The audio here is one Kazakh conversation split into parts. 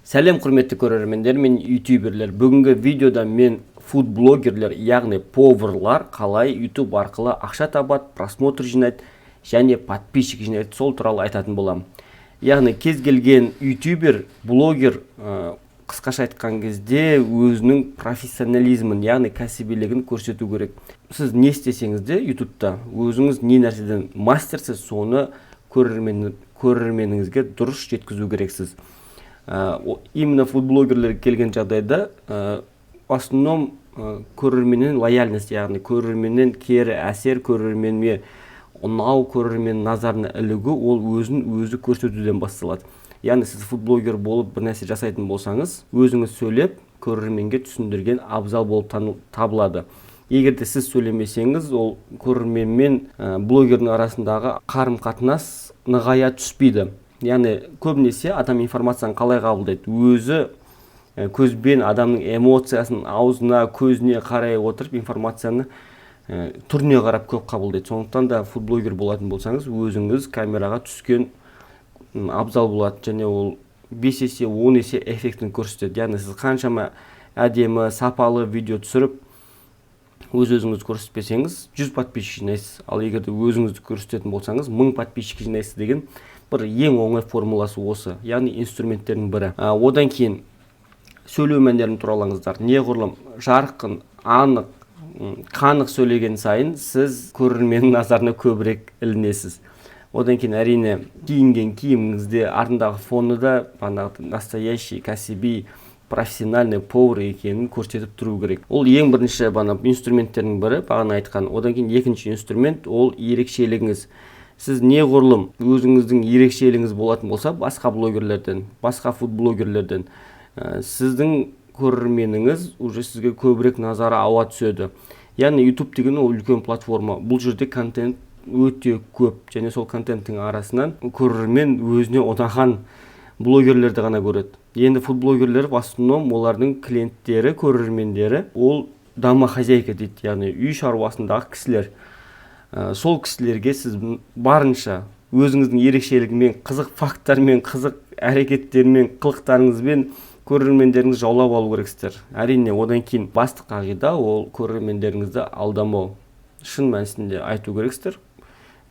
Сәлем құрметті көрермендер мен ютуберлер. Бүгінгі видеода мен фуд-блогерлер, яғни поварлар қалай YouTube арқылы ақша табады, просмотр жинайды және подписчик жинайды, сол туралы айтатын боламын. Яғни кез келген ютубер, блогер қысқаша айтқан кезде өзінің профессионализмін, яғни кәсібилігін көрсету керек. Сіз не істесеңіз де ютубта өзіңіз не нәрседен мастерсіз, соны көрерменіңізге дұрыс жеткізу керексіз. Именно фудблогерлер келген жағдайда в основном көрерменнен лояльность, яғни көрерменнен кері әсер, көрерменге ұнау, көрермен назарына ілігу, ол өзі көрсетуден басталады. Яғни сіз фудблогер болып бір нәрсе жасайтын болсаңыз, өзіңіз сөйлеп, көрерменге түсіндірген абзал болып табылады. Егер де сіз сөйлемесеңіз, ол көрермен мен блогердің арасындағы қарым-қатынас нығая түспейді. Яғни көбінесе адам информацияны қалай қабылдайды? Өзі көзбен адамның эмоциясын аузына, көзіне қарай отырып информацияны түріне қарап көп қабылдайды. Сондықтан да фудблогер болатын болсаңыз, өзіңіз камераға түскен абзал болады, және ол 5 есе 10 есе эффектін көрсетеді. Яғни сіз қаншама әдемі, сапалы видео түсіріп, өзіңіз көрсетпесеңіз 100 подписчик жинайсыз. Ал егер де өзіңізді көрсететін болсаңыз 1000 подписчик жинайсыз деген бір ең оңай формуласы осы, яғни инструменттердің бірі. Одан кейін сөйлеу мәнерін туралаңыздар. Неғұрлым жарқын, анық, қанық сөйлеген сайын сіз көрерменнің назарына көбірек ілінесіз. Одан кейін әрине киінген киіміңізде, артындағы фоны да настоящий, кәсіби, профессиональный повар екенін көрсетіп тұру керек. Ол ең бірінші инструменттердің бірі, бағана айтқан. Одан кейін екінші инструмент ол ерекшелігіңіз. Сіз неғұрлым өзіңіздің ерекшелігіңіз болатын болса, басқа блогерлерден, басқа фудблогерлерден сіздің көрерменіңіз уже сізге көбірек назары ауа түседі. Яғни YouTube деген ол үлкен платформа. Бұл жерде контент өте көп, және сол контенттің арасынан көрермен өзіне ұнаған блогерлерді ғана көреді. Енді фудблогерлер в основном олардың клиенттері, көрермендері ол домохозяйка дейді, яғни үй шаруасындағы кісілер. Сол кісілерге сіз барынша өзіңіздің ерекшелігімен, қызық факттармен, қызық әрекеттермен, қылықтарыңызбен көрермендеріңізді жаулап алу керексіздер. Әрине, одан кейін басты қағида ол көрермендеріңізді алдамау. Шын мәнісінде айту керексіздер.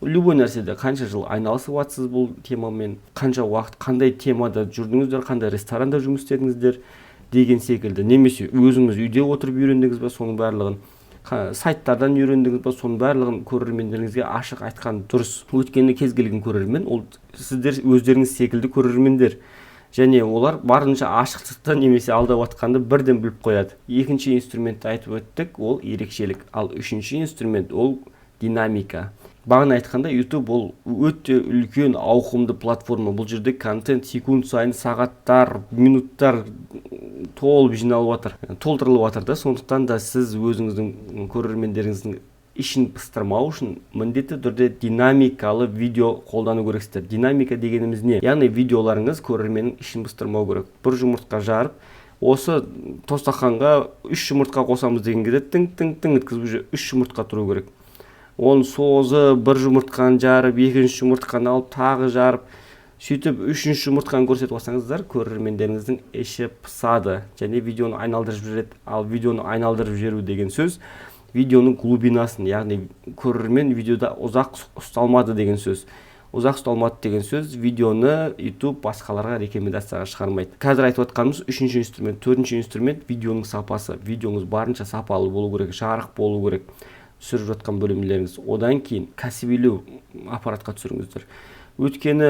Любой нәрседе қанша жыл айналысып жатсыз бұл темамен, қанша уақыт, қандай темада жүрдіңіздер, қандай ресторанда жұмыс істедіңіздер деген секілді. Немесе өзіңіз үйде отырып үйрендіңіз бе, соның барлығын, сайттардан үйрендіңіз бе, соның барлығын көрермендеріңізге ашық айтқан дұрыс. Өйткені кез келген көрермен ол сіздер өздеріңіз секілді көрермендер. Және олар барынша ашықтықты немесе алдап жатқанды бірден біліп қояды. Екінші инструментті айтып өттік, ол ерекшелік. Ал үшінші инструмент ол динамика. Бағана айтқанда YouTube ол өте үлкен ауқымды платформа. Бұл жерде контент секунд сайын сағаттар, минуттар толып жиналып жатыр, толтырылып жатыр да. Сондықтан да сіз өзіңіздің көрермендеріңіздің ішін пыстырмау үшін міндетті түрде динамикалы видео қолдану керексіздер. Динамика дегеніміз не? Яғни видеоларыңыз көрерменнің ішін пыстырмау керек. Бір жұмыртқа жарып, осы тостақанға 3 жұмыртқа қосамыз деген кезде тың еткізіп уже 3 жұмыртқа тұру керек. Оны созы бір жұмыртқаны жарып, екінші жұмыртқаны алып, тағы жарып, сөйтіп үшінші жұмыртқаны көрсетіп алсаңыздар, көрермендеріңіздің іші пысады және видеоны айналдырып жүреді. Ал видеоны айналдырып жүру деген сөз видеоның глубинасын, яғни көрермен видеода ұзақ ұсталмады деген сөз. Ұзақ ұсталмады деген сөз видеоны YouTube басқаларға рекомендацияға шығармайды. Қазір айтып отқанымыз үшінші инструмент. Төртінші инструмент видеоның сапасы. Видеоңыз барынша сапалы болу керек, жарық болу керек. Түсіріп жатқан бөлімдеріңіз. Одан кейін кәсібилеу аппаратқа түсіріңіздер. Өйткені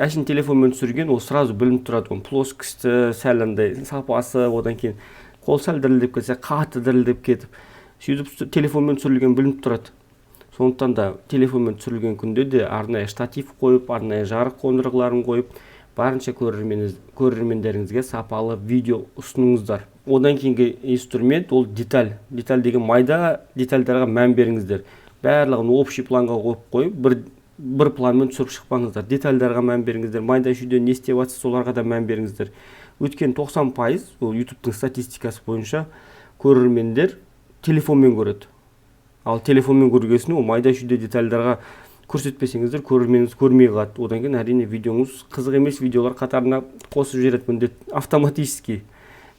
әшін телефонмен түсірген ол сразу білініп тұрады. Плоскості, сәлінді сапасы, одан кейін қол сәл дірілдеп кетсе, қатты дірілдеп кетіп, сөйтіп телефонмен түсірілген білініп тұрады. Сондықтан да телефонмен түсірілген күнде де арнайы штатив қойып, арнайы жарық қондырғыларын қойып, барынша көрермендеріңізге сапалы видео ұсыныңыздар. Одан кейінгі инструмент ол деталь. Деталь деген майда детальдарға мән беріңіздер. Барлығын общий планға қойып, бір планмен түсіріп шықпаңыздар. Детальдарға мән беріңіздер. Майда шүйде не істеп жатса, соларға да мән беріңіздер. Өткен 90% ол YouTube-тың статистикасы бойынша көрермендер телефонмен көреді. Ал телефонмен көргесін ол майда шүйде детальдарға көрсетпесеңіздер көрерменіңіз көрмей қалады. Одан кейін әрине видеоңыз қызық емес видеолар қатарына қосып жібереді міндет автоматически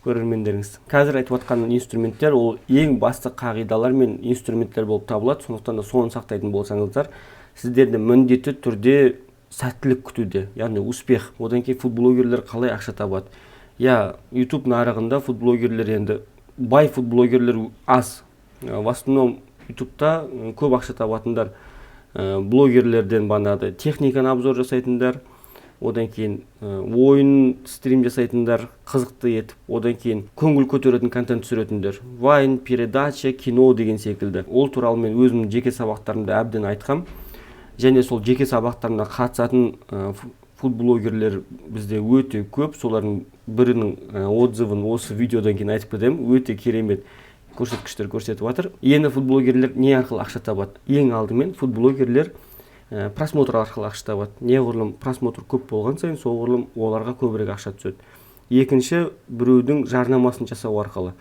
көрермендеріңіз. Қазір айтып жатқан инструменттер ол ең басты қағидалар мен инструменттер болып табылады. Сондықтан да соны сақтайтын болсаңыздар, сіздерді міндетті түрде сәттілік күтуде, яғни успех. Одан кейін фудблогерлер қалай ақша табады? YouTube нарығында фудблогерлер енді бай фудблогерлер аз. В основном YouTube'та көп ақша табатындар блогерлерден банады техниканы обзор жасайтындар, одан кейін ойын стрим жасайтындар, қызықты етіп, одан кейін көңіл көтеретін контент түсіретіндер, вайн, передача, кино деген секілді. Ол туралы мен өзімнің жеке сабақтарымда әбден айтқам. Және сол жеке сабақтарына қатысатын фудблогерлер бізде өте көп. Солардың бірінің отзывын осы видеодан кейін айтып кетемін. Өте керемет көрсеткіштер көрсетіп жатыр. Енді фудблогерлер не арқылы ақша табады? Ең алдымен фудблогерлер просмотр арқылы ақша табады. Неғұрлым просмотр көп болған сайын, соғұрлым оларға көбірек ақша түседі. Екінші, біреудің жарнамасын жасау арқылы.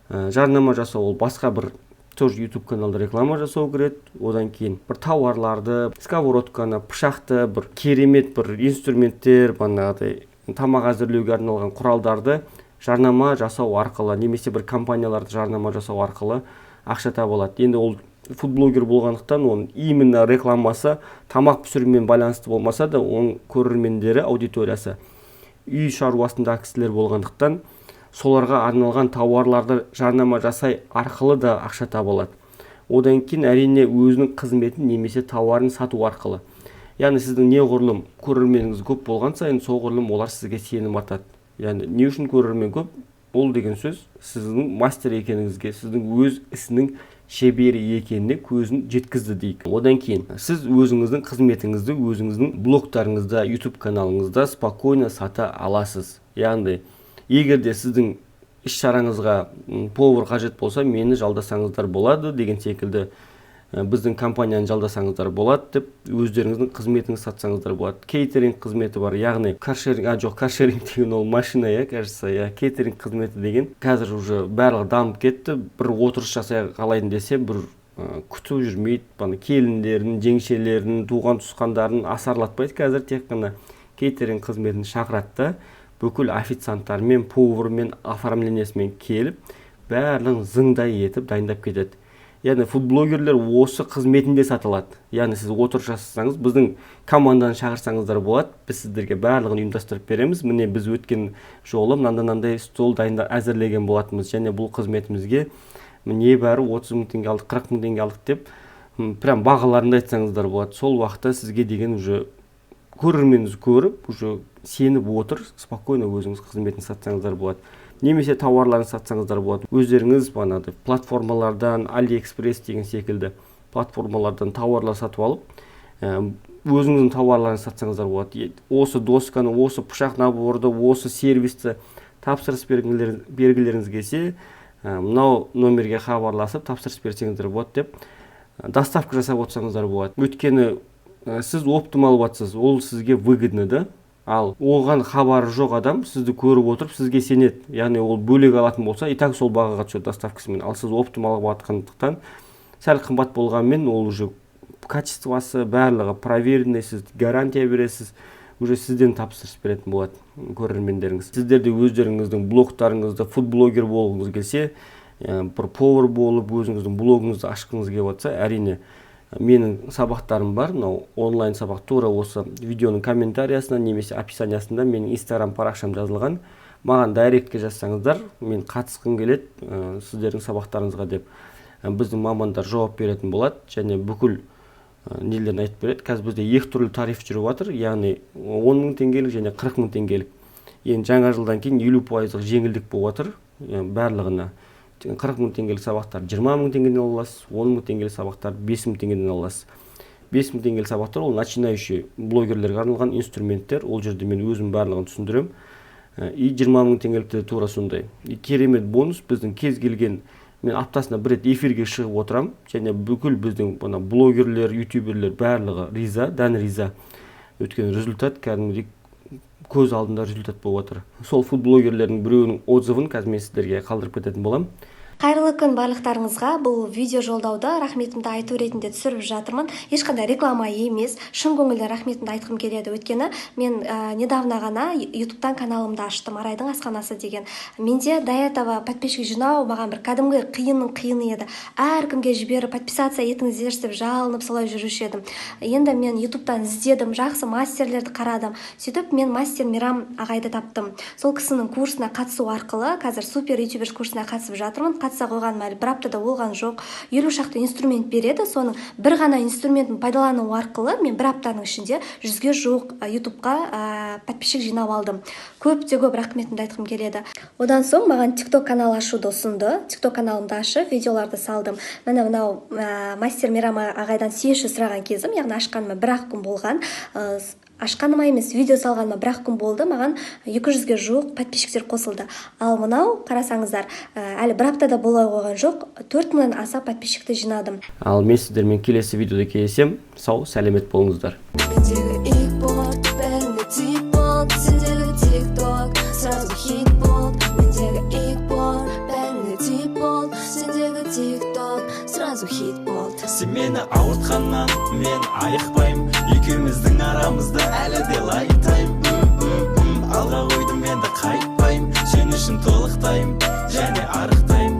Жарнама жасау ол басқа бір тоже YouTube каналда реклама жасау кіреді. Одан кейін бір тауарларды, сковородканы, пышақты, бір керемет бір инструменттер, банағыдай тамақ әзірлеуге арналған құралдарды жарнама жасау арқылы, немесе бір компанияларды жарнама жасау арқылы ақша табылады. Енді ол фудблогер болғандықтан оның именно рекламасы тамақ пісірумен байланысты болмаса да, оның көрермендері, аудиториясы үй шаруасында кісілер болғандықтан соларға арналған тауарларды жарнама жасай арқылы да ақша табылады. Одан кейін әрине өзінің қызметін немесе тауарын сату арқылы. Яғни сіздің неғұрлым көрерменіңіз көп болған сайын, соғұрлым олар сізге сенім артады. Яғни не үшін көрермен көп? Ол деген сөз сіздің мастер екеніңізге, сіздің өз ісінің шебері екеніне көзін жеткізді дейік. Одан кейін сіз өзіңіздің қызметіңізді өзіңіздің блогтарыңызда, YouTube каналыңызда спокойно сата аласыз. Яғни егерде сіздің іс-шараңызға повар қажет болса, мені жалдасаңыздар болады деген секілді, біздің компанияны жалдасаңыздар болады деп, өздеріңіздің қызметіңізді сатсаңыздар болады. Кейтеринг қызметі бар, яғни каршеринг деген ол машина, кажется, кейтеринг қызметі деген қазір уже барлығы дамып кетті. Бір отырыс жасай қалайын десе, бір күтіп жүрмейді, келіндерін, жеңшелерін, туған туысқандарын асарлатпайды. Қазір тек қана кейтеринг қызметін шақырады, бүкіл официанттармен, повармен, оформлениясымен келіп, барлығын зыңдай етіп дайындап кетеді. Яғни фудблогерлер осы қызметінде сатылады. Яғни сіз отырыс жасасаңыз, біздің команданы шақырсаңыздар болады, біз сіздерге барлығын ұйымдастырып береміз. Міне біз өткен жолы мынандай стол дайындап әзірлеген болатынбыз, және бұл қызметімізге небәрі 30 мың теңге алдық, 40 мың теңге алдық деп, прям бағаларында айтсаңыздар болады. Сол уақытта сізге деген уже көрерменіңіз көріп, уже сеніп отыр, спокойно өзіңіз қызметін сатсаңыздар болады. Немесе тауарларын сатсаңыздар болады. Өздеріңіз платформалардан, AliExpress деген секілді платформалардан тауарлар сатып алып, өзіңіздің тауарларын сатсаңыздар болады. Осы досканы, осы пышақ наборды, осы сервисті тапсырыс бергілеріңіз келсе, мынау номерге хабарласып тапсырыс берсеңіздер болады деп, доставка жасап отырсаңыздар болады. Өйткені сіз оптым алып жатсыз, ол сізге выгодны да. Ал оған хабары жоқ адам сізді көріп отырып, сізге сенеді. Яғни ол бөлек алатын болса, и так сол бағаға түседі доставкасымен. Ал сіз оптым алып жатқандықтан, сәл қымбат болғанмен, ол уже качествосы барлығы проверенный, сіз гарантия бересіз, уже сізден тапсырыс беретін болады көрермендеріңіз. Сіздерде өздеріңіздің блогтарыңызды, фудблогер болғыңыз келсе, бір повар болып өзіңіздің блогыңызды ашқыңыз келіп жатса, әрине менің сабақтарым бар, онлайн сабақ тура осы видеоның комментариясына немесе описаниясында менің Instagram парақшам жазылған. Маған дайректке жазсаңыздар, мен қатысқым келеді сіздердің сабақтарыңызға деп, біздің мамандар жауап беретін болады, және бүкіл нелерін айтып береді. Қазір бізде екі түрлі тариф жүріп жатыр, яғни 10 мың теңгелік және 40 мың теңгелік. Енді жаңа жылдан кейін 50% жеңілдік болып жатыр барлығына. 40 мың теңгелік сабақтар 20 мың теңгеден аласыз, 10 мың теңгелік сабақтар 5 мың теңгеден аласыз. 5 мың теңгелік сабақтар ол начинающий блогерлерге арналған инструменттер, ол жерде мен өзім барлығын түсіндірем. И 20 мың теңгелікте тура сондай. И керемет бонус, біздің кез келген, мен аптасына бір рет эфирге шығып отырам, және бүкіл біздің блогерлер, ютуберлер барлығы риза, дән риза. Өткен результат кәдімгідей көз алдында результат болып отыр. Сол фудблогерлердің біреуінің отзывын қазір мен сіздерге қалдырып кететін болам. Қайырлы күн барлықтарыңызға. Бұл видео жолдауды рахметімді айту ретінде түсіріп жатырмын. Ешқандай реклама емес, шын көңілден рахметімді айтқым келеді. Өйткені мен недавно ғана ютубтан каналымды аштым, Арайдың асханасы деген. Менде до этого подписчик жинау маған бір кәдімгі қиынның қиыны еді. Әркімге жіберіп подписация етіңіздер деп жалынып солай жүруші едім. Енді мен ютубтан іздедім, жақсы мастерлерді қарадым. Сөйтіп мен мастер Мейрам ағайды таптым. Сол кісінің курсына қатысу арқылы қазір супер ютубер курсына қатысып жатырмын. Қатыса қойған әлі бір аптада болған жоқ. 50 шақты инструмент береді. Соның бір ғана инструментін пайдалану арқылы мен бір аптаның ішінде 100-ге жуық ютубқа подписчик жинап алдым. Көп рахметімді айтқым келеді. Одан соң маған TikTok канал ашуды ұсынды. TikTok каналымды ашып, видеоларды салдым. Мынау мастер Мейрам ағайдан сүйеші сұраған кезім, яғни ашқаныма бір-ақ күн болған. Ашқаныма емес, видео салғаныма бір-ақ күн болды, маған 200-ге жуық подписчиктер қосылды. Ал мынау, қарасаңыздар, әлі бір аптада бола қойған жоқ, 4000-нан аса подписчикті жинадым. Ал мен сіздермен келесі видеода кездесем, сау, сәлемет болыңыздар. Сен мені ауыртқаннан мен айықпаймын, екеуміздің арамызда әлі де лай.